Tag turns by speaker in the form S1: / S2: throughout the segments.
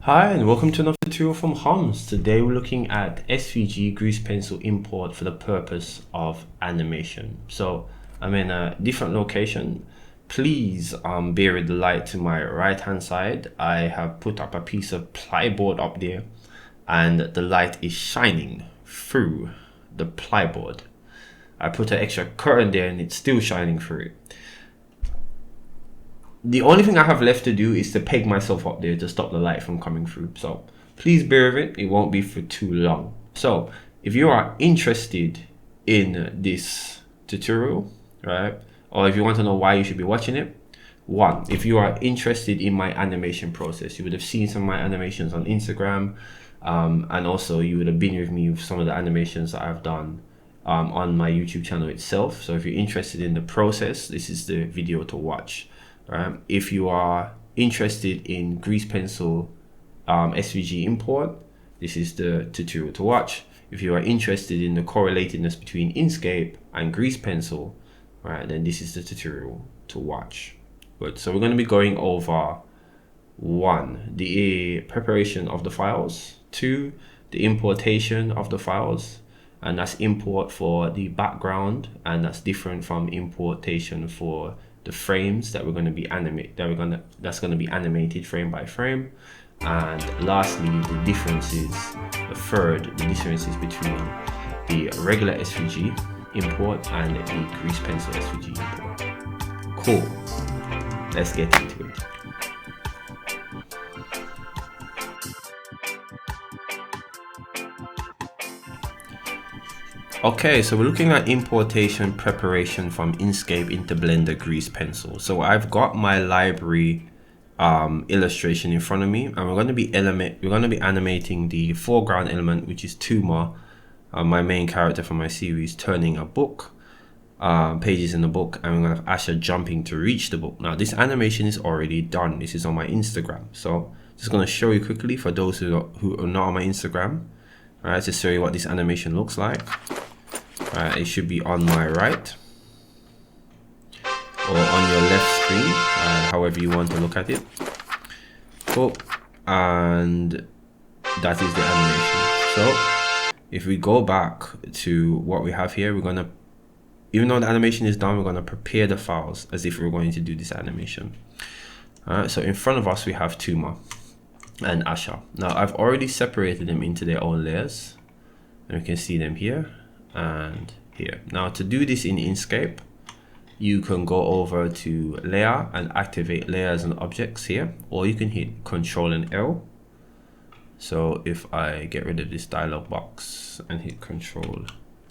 S1: Hi and welcome to another tutorial from Hans. Today we're looking at SVG grease pencil import for the purpose of animation. So I'm in a different location. Please bear with the light to my right hand side. I have put up a piece of plyboard up there and the light is shining through the plyboard. I put an extra curtain there and it's still shining through it. The only thing I have left to do is to peg myself up there to stop the light from coming through. So please bear with it. It won't be for too long. So if you are interested in this tutorial, right, or if you want to know why you should be watching it, one, if you are interested in my animation process, you would have seen some of my animations on Instagram, and also you would have been with me with some of the animations that I've done on my YouTube channel itself. So if you're interested in the process, this is the video to watch. If you are interested in grease pencil SVG import, this is the tutorial to watch. If you are interested in the correlatedness between Inkscape and grease pencil, right, then this is the tutorial to watch. Good. So we're going to be going over 1, the preparation of the files, 2, the importation of the files, and that's import for the background, and that's different from importation for the frames that we're going to be that's going to be animated frame by frame. And lastly, the differences, the differences between the regular SVG import and the grease pencil SVG import. Cool, let's get into it. Okay, so we're looking at importation preparation from Inkscape into Blender grease pencil. So I've got my library illustration in front of me, and we're going to be animating the foreground element, which is Tuma, my main character for my series, turning a book, pages in the book, and we're going to have Asher jumping to reach the book. Now this animation is already done. This is on my Instagram, so just going to show you quickly for those who are not on my Instagram, right, to show you what this animation looks like. It should be on my right or on your left screen, however you want to look at it. Cool. And that is the animation. So if we go back to what we have here, we're going to, even though the animation is done, we're going to prepare the files as if we're going to do this animation. So in front of us we have Tuma and Asha. Now I've already separated them into their own layers, and you can see them here and here. Now to do this in Inkscape, you can go over to layer and activate layers and objects here, or you can hit Control and L. So if I get rid of this dialog box and hit Control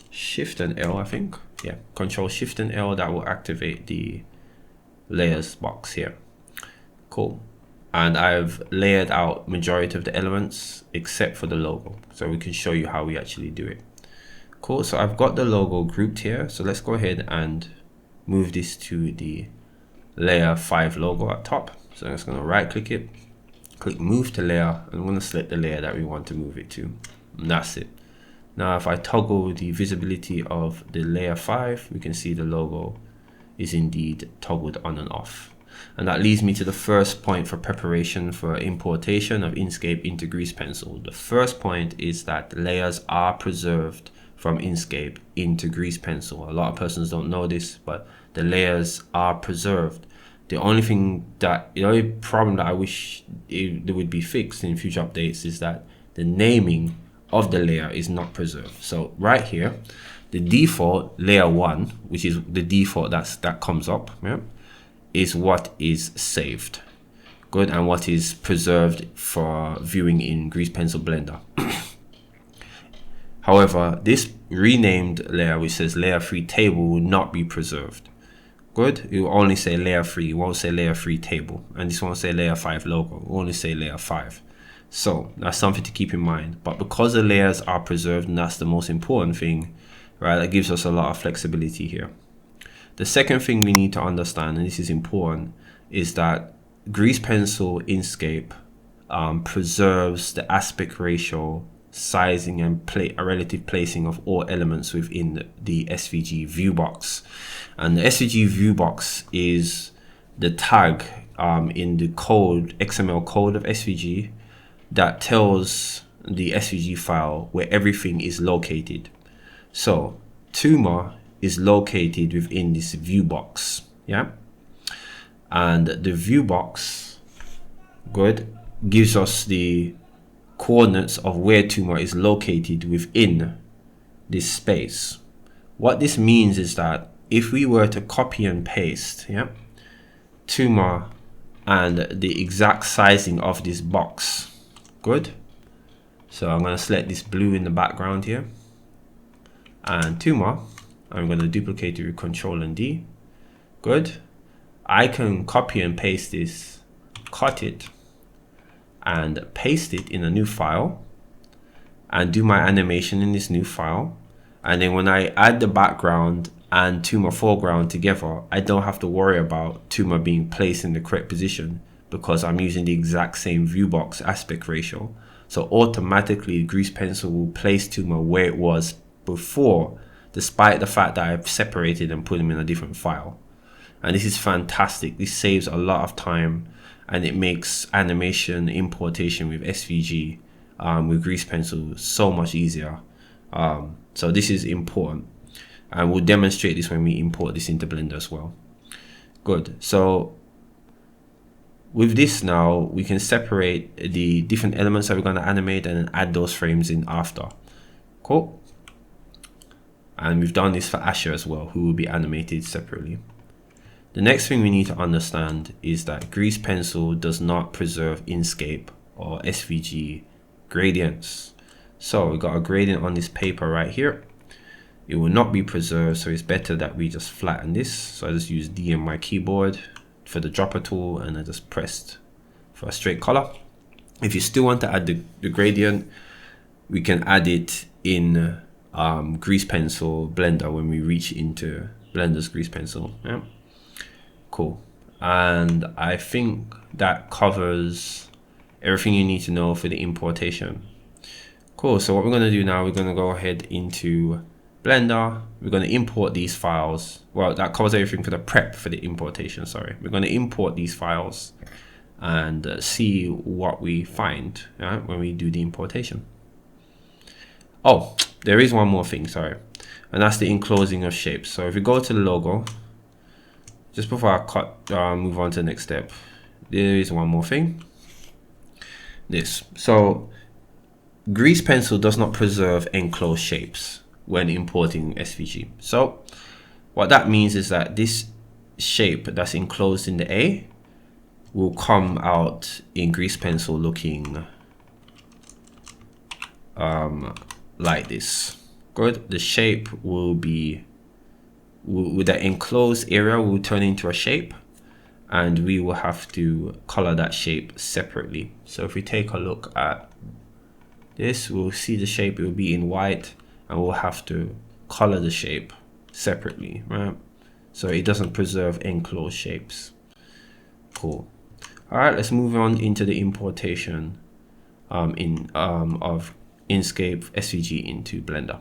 S1: Shift and L, I think, yeah, Control Shift and L, that will activate the layers box here. Cool. And I've layered out majority of the elements except for the logo, so we can show you how we actually do it. Cool, so I've got the logo grouped here, so let's go ahead and move this to the layer 5 logo at top. So I'm just going to right click it, click move to layer, and I'm going to select the layer that we want to move it to, and that's it. Now if I toggle the visibility of the layer 5, we can see the logo is indeed toggled on and off. And that leads me to the first point for preparation for importation of Inkscape into grease pencil. The first point is that layers are preserved from Inkscape into grease pencil. A lot of persons don't know this, but the layers are preserved. The only problem that I wish it would be fixed in future updates is that the naming of the layer is not preserved. So right here, the default layer 1, which is the default that comes up, yeah, is what is saved. Good, and what is preserved for viewing in grease pencil Blender. However, this renamed layer, which says layer 3 table, will not be preserved. Good, it will only say layer 3, it won't say layer 3 table, and this won't say layer 5 logo, it will only say layer 5. So that's something to keep in mind. But because the layers are preserved, and that's the most important thing, right, that gives us a lot of flexibility here. The second thing we need to understand, and this is important, is that grease pencil Inkscape preserves the aspect ratio, sizing, and a relative placing of all elements within the SVG view box. And the SVG view box is the tag in the code, XML code of SVG, that tells the SVG file where everything is located. So Tuma is located within this view box, yeah, and the view box, good, gives us the coordinates of where Tuma is located within this space. What this means is that if we were to copy and paste, yeah, Tuma and the exact sizing of this box, good. So I'm going to select this blue in the background here, and Tuma, I'm going to duplicate it with Control and D. Good. I can copy and paste this, cut it, and paste it in a new file, and do my animation in this new file. And then when I add the background and Tuma foreground together, I don't have to worry about Tuma being placed in the correct position because I'm using the exact same view box aspect ratio. So automatically Grease Pencil will place Tuma where it was before, despite the fact that I've separated and put them in a different file. And this is fantastic. This saves a lot of time, and it makes animation importation with SVG with Grease Pencil so much easier. So this is important, and we'll demonstrate this when we import this into Blender as well. Good. So with this now, we can separate the different elements that we're going to animate and then add those frames in after. Cool. And we've done this for Asher as well, who will be animated separately. The next thing we need to understand is that Grease Pencil does not preserve Inkscape or SVG gradients. So we got a gradient on this paper right here. It will not be preserved, so it's better that we just flatten this. So I just use D on my keyboard for the dropper tool, and I just pressed for a straight color. If you still want to add the gradient, we can add it in Grease Pencil Blender when we reach into Blender's Grease Pencil. Yeah, cool. And I think that covers everything you need to know for the importation. Cool. So what we're going to do now, we're going to go ahead into Blender. We're going to import these files. Well, that covers everything for the prep for the importation. Sorry, we're going to import these files and see what we find when we do the importation. Oh, there is one more thing, sorry, and that's the enclosing of shapes. So if we go to the logo, just before I move on to the next step, there is one more thing. This. So Grease Pencil does not preserve enclosed shapes when importing SVG. So what that means is that this shape that's enclosed in the A will come out in Grease Pencil looking like this. Good. The shape will be, with the enclosed area will turn into a shape, and we will have to color that shape separately. So if we take a look at this, we'll see the shape, it will be in white, and we'll have to color the shape separately, right? So it doesn't preserve enclosed shapes. Cool. All right, let's move on into the importation of Inkscape SVG into Blender.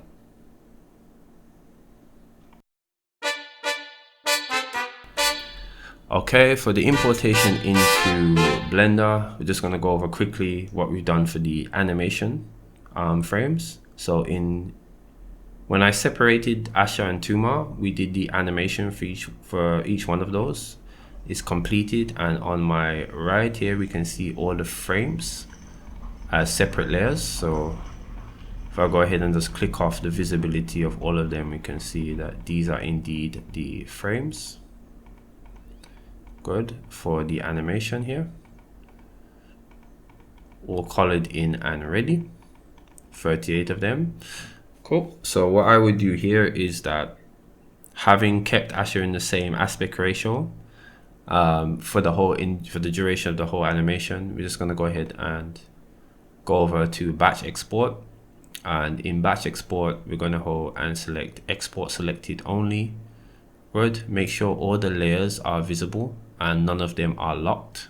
S1: Okay, for the importation into Blender, we're just going to go over quickly what we've done for the animation frames. So when I separated Asher and Tuma, we did the animation for each one of those. It's completed, and on my right here we can see all the frames as separate layers. So if I go ahead and just click off the visibility of all of them, we can see that these are indeed the frames. Good. For the animation here, all colored in and ready, 38 of them. Cool. So what I would do here is that, having kept Asher in the same aspect ratio for the duration of the whole animation, we're just going to go ahead and go over to batch export, and in batch export we're going to hold and select export selected only. Good. Make sure all the layers are visible and none of them are locked.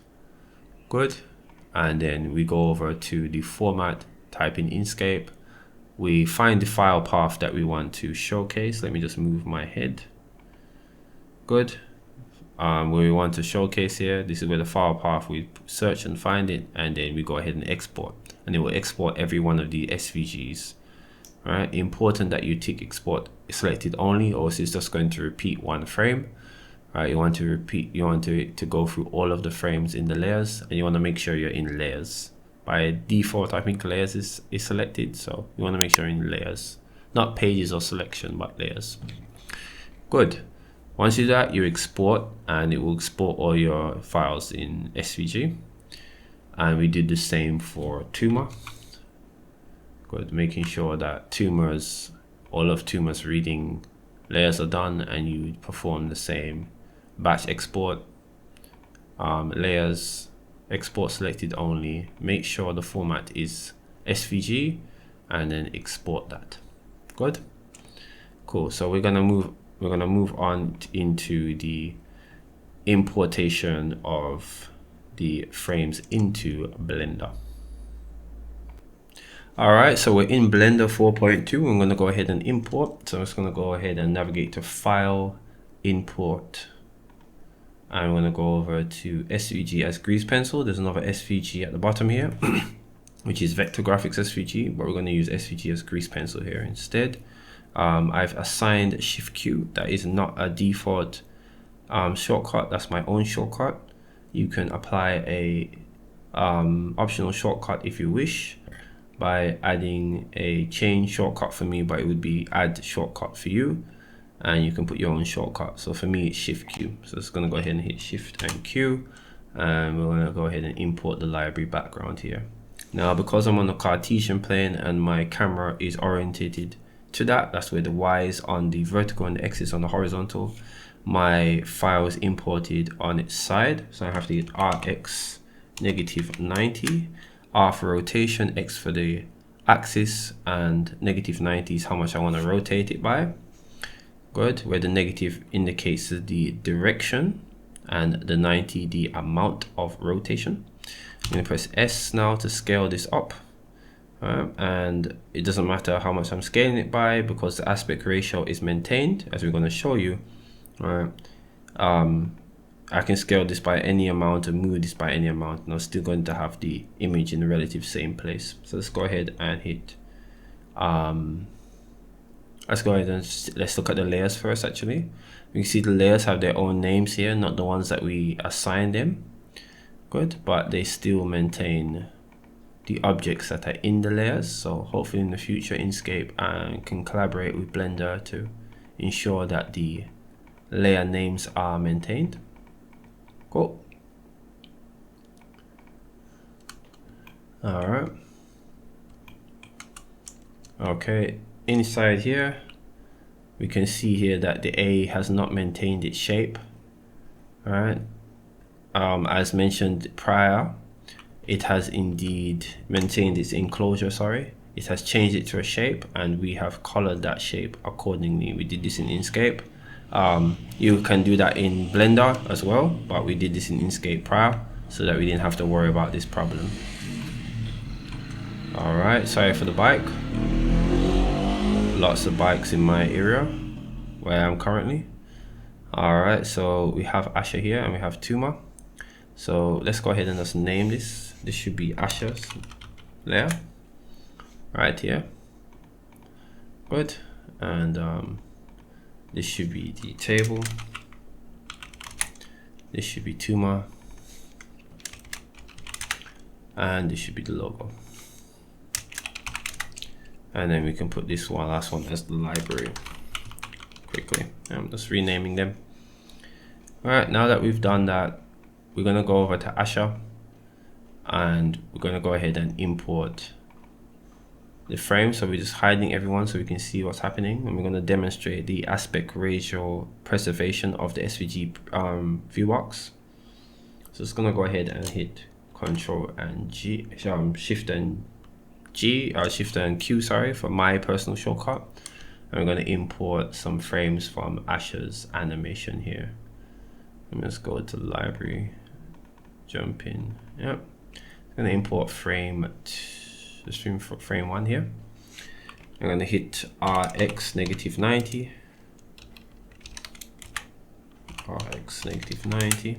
S1: Good. And then we go over to the format, type in Inkscape. We find the file path that we want to showcase. Let me just move my head. Good. Where we want to showcase here, this is where the file path, we search and find it, and then we go ahead and export. and it will export every one of the SVGs. Right, important that you tick export selected only, or else it's just going to repeat one frame. Right, you want to go through all of the frames in the layers, and you want to make sure you're in layers. By default, I think layers is selected, so you want to make sure you're in layers, not pages or selection, but layers. Good. Once you do that, you export, and it will export all your files in SVG. And we did the same for Tuma. Good, making sure that all of Tuma's reading layers are done, and you perform the same batch export, layers, export selected only. Make sure the format is SVG, and then export that. Good, cool. So we're gonna move on into the importation of the frames into Blender. All right, so we're in Blender 4.2. I'm going to go ahead and import. So I'm just going to go ahead and navigate to File, Import. I'm going to go over to SVG as Grease Pencil. There's another SVG at the bottom here, which is Vector Graphics SVG, but we're going to use SVG as Grease Pencil here instead. I've assigned Shift Q. That is not a default shortcut. That's my own shortcut. You can apply a optional shortcut if you wish, by adding a change shortcut for me, but it would be add shortcut for you, and you can put your own shortcut. So for me, it's Shift Q. So it's going to go ahead and hit Shift and Q, and we're going to go ahead and import the library background here. Now, because I'm on a Cartesian plane and my camera is orientated to that's where the Y is on the vertical and the X is on the horizontal, my file is imported on its side. So I have to hit RX -90. R for rotation, X for the axis, and -90 is how much I want to rotate it by. Good, where the negative indicates the direction and the 90 the amount of rotation. I'm going to press S now to scale this up, and it doesn't matter how much I'm scaling it by, because the aspect ratio is maintained, as we're going to show you. I can scale this by any amount and move this by any amount, and I'm still going to have the image in the relative same place. So let's go ahead and hit let's look at the layers first. Actually, you can see the layers have their own names here, not the ones that we assigned them. Good, but they still maintain the objects that are in the layers. So hopefully in the future, Inkscape can collaborate with Blender to ensure that the layer names are maintained. Cool. All right. Okay, inside here, we can see here that the A has not maintained its shape. All right. As mentioned prior, it has indeed maintained its enclosure, sorry. It has changed it to a shape, and we have colored that shape accordingly. We did this in Inkscape. You can do that in Blender as well, but we did this in Inkscape prior so that we didn't have to worry about this problem. All right, sorry for the bike. Lots of bikes in my area where I'm currently. All right, so we have Asher here and we have Tuma. So let's go ahead and just name this. This should be Asher's layer right here. Good, and this should be the table. This should be Tuma, and this should be the logo. And then we can put this last one as the library quickly. I'm just renaming them. All right, now that we've done that, we're gonna go over to Asher, and we're gonna go ahead and import the frame. So we're just hiding everyone so we can see what's happening, and we're going to demonstrate the aspect ratio preservation of the SVG viewbox. So it's going to go ahead and hit Control and G, Shift and Q, sorry, for my personal shortcut. And we're going to import some frames from Asher's animation here. Let's go to the library, jump in. Yep, I'm going to import frame frame 1 here. I'm going to hit RX -90. RX -90.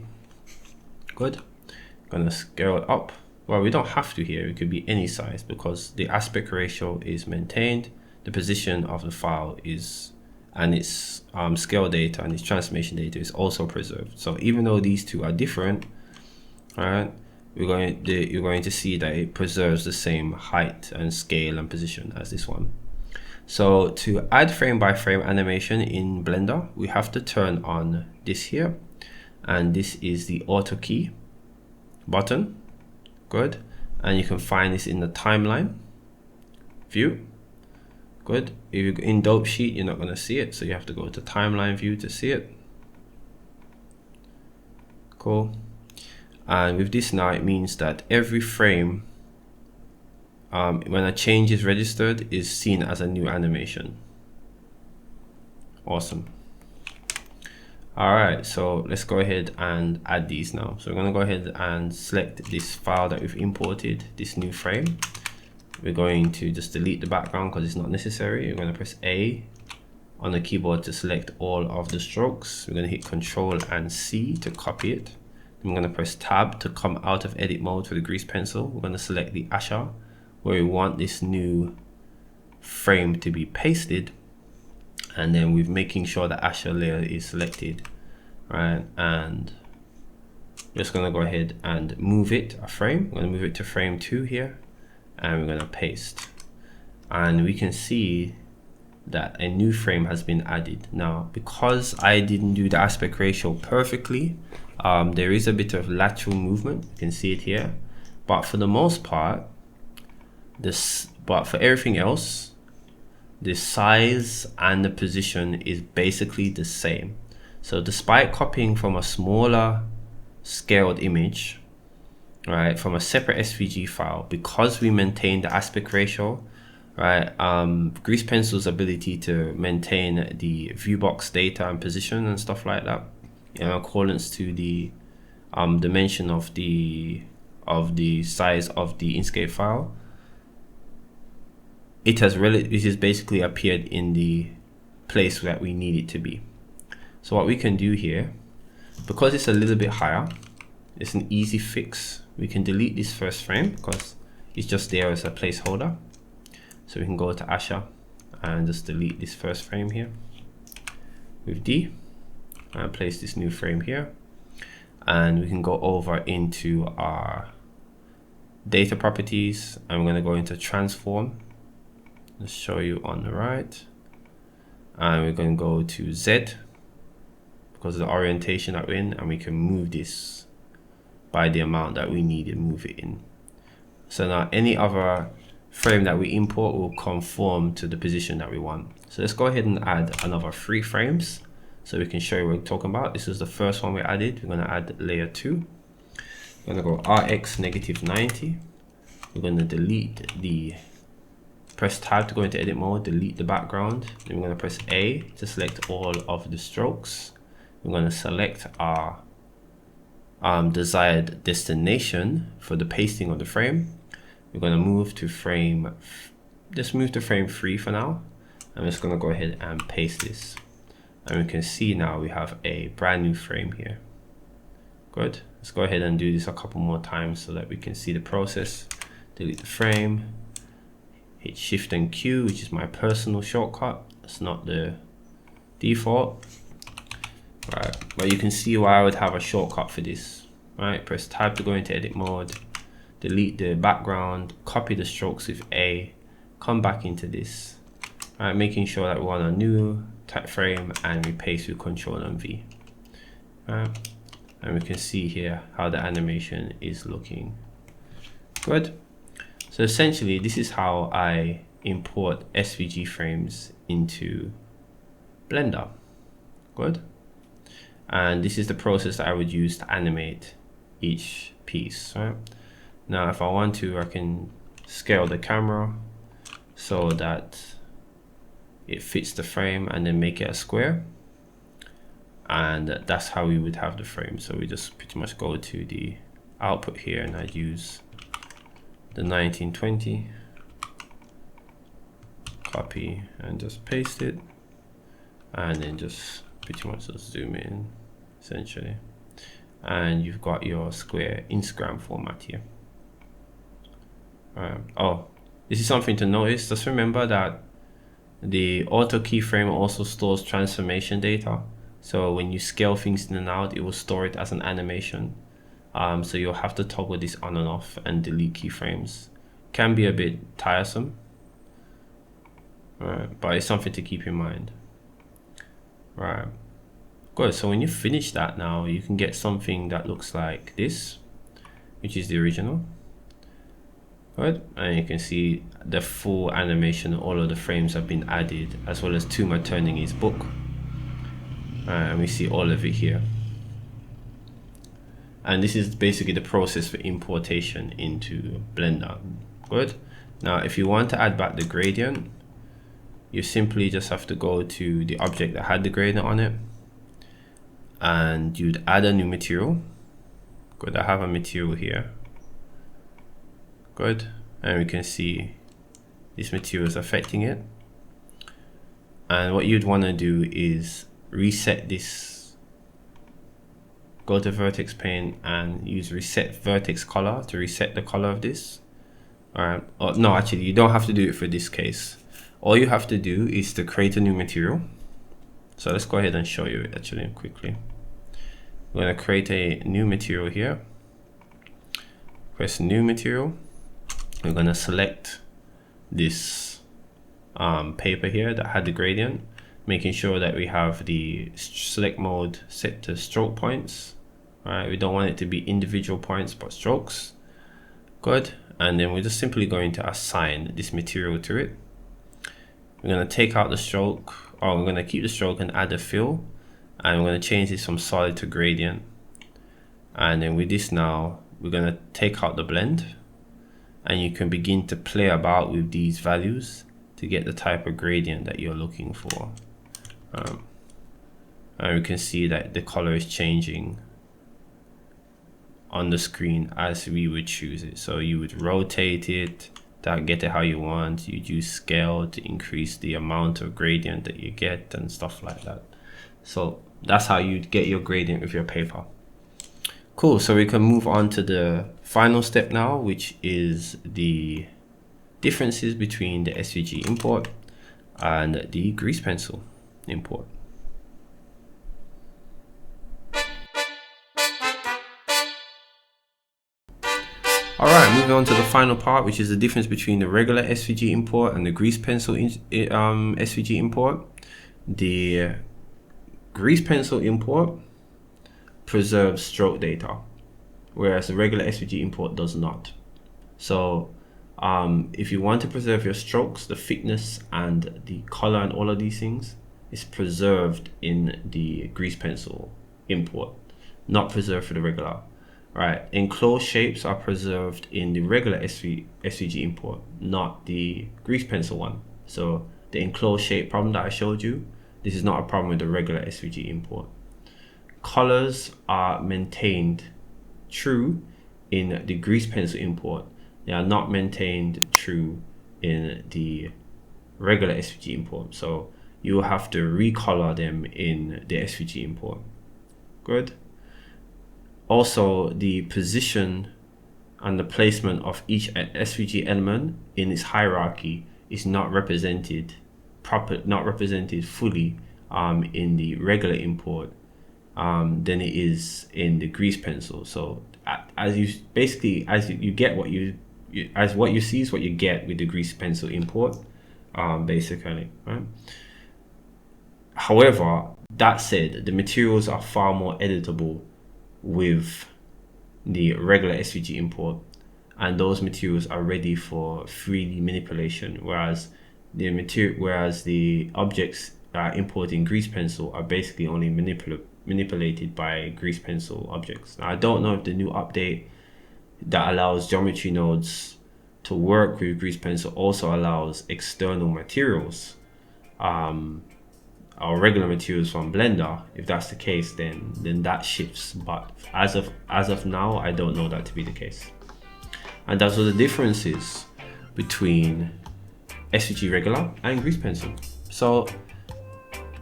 S1: Good. I'm going to scale it up well, we don't have to here, it could be any size because the aspect ratio is maintained, the position of the file is, and its scale data and its transformation data is also preserved. So even though these two are different, right, you're going to see that it preserves the same height and scale and position as this one. So to add frame by frame animation in Blender, we have to turn on this here, and this is the auto key button. Good. And you can find this in the timeline view. Good. If you're in dope sheet, you're not going to see it, so you have to go to timeline view to see it. Cool. And with this now, it means that every frame, when a change is registered, is seen as a new animation. Awesome. All right, so let's go ahead and add these now. So we're going to go ahead and select this file that we've imported, this new frame. We're going to just delete the background because it's not necessary. We're going to press A on the keyboard to select all of the strokes. We're going to hit Control and C to copy it. I'm going to press Tab to come out of edit mode for the grease pencil. We're going to select the Asha where we want this new frame to be pasted, and then we're making sure the Asha layer is selected, right? And we're just going to go ahead and move it a frame. We're going to move it to frame 2 here, and we're going to paste, and we can see that a new frame has been added. Now, because I didn't do the aspect ratio perfectly, there is a bit of lateral movement. You can see it here, but for the most part, for everything else, the size and the position is basically the same. So despite copying from a smaller scaled image, right, from a separate SVG file, because we maintain the aspect ratio, right, Grease Pencil's ability to maintain the viewbox data and position and stuff like that in accordance to the dimension of the size of the Inkscape file, it has basically appeared in the place that we need it to be. So what we can do here, because it's a little bit higher, it's an easy fix. We can delete this first frame because it's just there as a placeholder. So we can go to Asha and just delete this first frame here with D and place this new frame here. And we can go over into our data properties, and we're going to go into transform. Let's show you on the right, and we're going to go to Z because of the orientation that we're in, and we can move this by the amount that we need to move it in. So now any other frame that we import will conform to the position that we want. So let's go ahead and add another 3 frames so we can show you what we're talking about. This is the first one we added. We're going to add layer 2. We're going to go RX -90. We're going to delete the, press Tab to go into edit mode, delete the background. Then we're going to press A to select all of the strokes. We're going to select our desired destination for the pasting of the frame. We're going to move to frame, just move to frame 3 for now. I'm just going to go ahead and paste this. And we can see now we have a brand new frame here. Good. Let's go ahead and do this a couple more times so that we can see the process. Delete the frame, hit Shift and Q, which is my personal shortcut. It's not the default. Right, but you can see why I would have a shortcut for this. Right, press Tab to go into edit mode, delete the background, copy the strokes with A, come back into this. Right, making sure that we want a new type frame, and we paste with Control and V. Right, and we can see here how the animation is looking. Good. So essentially, this is how I import SVG frames into Blender. Good. And this is the process that I would use to animate each piece. Right? Now, if I want to, I can scale the camera so that it fits the frame and then make it a square. And that's how we would have the frame. So we just pretty much go to the output here, and I'd use the 1920, copy and just paste it, and then just pretty much just zoom in essentially, and you've got your square Instagram format here. Oh, this is something to notice. Just remember that the auto keyframe also stores transformation data. So when you scale things in and out, it will store it as an animation. So you'll have to toggle this on and off and delete keyframes. Can be a bit tiresome, but it's something to keep in mind. Right, good. So when you finish that now, you can get something that looks like this, which is the original. Good, and you can see the full animation. All of the frames have been added, as well as Tuma turning his book. And we see all of it here. And this is basically the process for importation into Blender. Good. Now, if you want to add back the gradient, you simply just have to go to the object that had the gradient on it, and you'd add a new material. Good, I have a material here. Good, and we can see this material is affecting it. And what you'd want to do is reset this. Go to vertex pane and use reset vertex color to reset the color of this. Alright, oh, no, actually you don't have to do it for this case. All you have to do is to create a new material. So let's go ahead and show you it actually quickly. We're going to create a new material here. Press new material. We're going to select this paper here that had the gradient, making sure that we have the select mode set to stroke points. All right, we don't want it to be individual points but strokes. Good, and then we're just simply going to assign this material to it. We're going to take out the stroke, or we're going to keep the stroke and add a fill, and we're going to change this from solid to gradient. And then with this now, we're going to take out the blend, and you can begin to play about with these values to get the type of gradient that you're looking for. And we can see that the color is changing on the screen as we would choose it. So you would rotate it to get it how you want. You'd use scale to increase the amount of gradient that you get and stuff like that. So that's how you'd get your gradient with your paper. Cool, so we can move on to the final step now, which is the differences between the SVG import and the grease pencil import. Alright, moving on to the final part, which is the difference between the regular SVG import and the grease pencil SVG import. The grease pencil import preserves stroke data, whereas the regular SVG import does not. So if you want to preserve your strokes, the thickness and the color and all of these things is preserved in the grease pencil import, not preserved for the regular. Right, enclosed shapes are preserved in the regular SVG import, not the grease pencil one. So the enclosed shape problem that I showed you, this is not a problem with the regular SVG import. Colors are maintained true in the grease pencil import. They are not maintained true in the regular SVG import. So you will have to recolor them in the SVG import. Good. Also, the position and the placement of each SVG element in its hierarchy is not represented fully in the regular import than it is in the grease pencil. So as you get what you see is what you get with the grease pencil import, basically, right? However, that said, the materials are far more editable with the regular SVG import, and those materials are ready for 3D manipulation, whereas the objects importing grease pencil are basically only manipulated by grease pencil objects. Now, I don't know if the new update that allows geometry nodes to work with grease pencil also allows external materials, or regular materials from Blender. If that's the case, then that shifts. But as of now, I don't know that to be the case. And those are the differences between SVG regular and grease pencil. So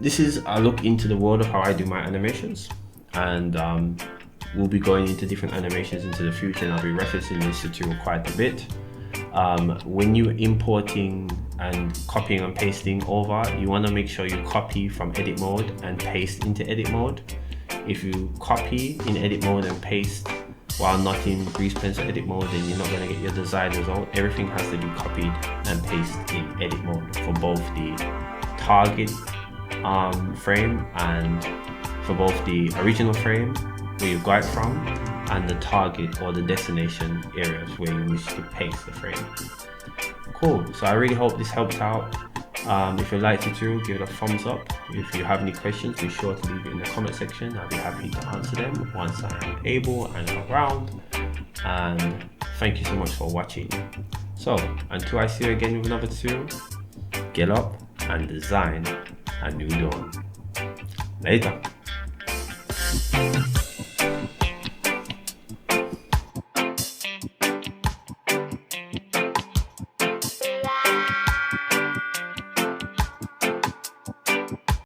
S1: this is a look into the world of how I do my animations, and we'll be going into different animations into the future, and I'll be referencing this tutorial quite a bit. when you're importing and copying and pasting over, you want to make sure you copy from edit mode and paste into edit mode. If you copy in edit mode and paste while not in grease pencil edit mode, then you're not going to get your desired result. Everything has to be copied and pasted in edit mode for both the target frame and for both the original frame where you got it from and the target or the destination areas where you wish to paste the frame. Cool, so I really hope this helped out. If you liked the tutorial, give it a thumbs up. If you have any questions, be sure to leave it in the comment section. I'll be happy to answer them once I am able and around. And thank you so much for watching. So until I see you again with another tutorial, get up and design a new dawn. Later.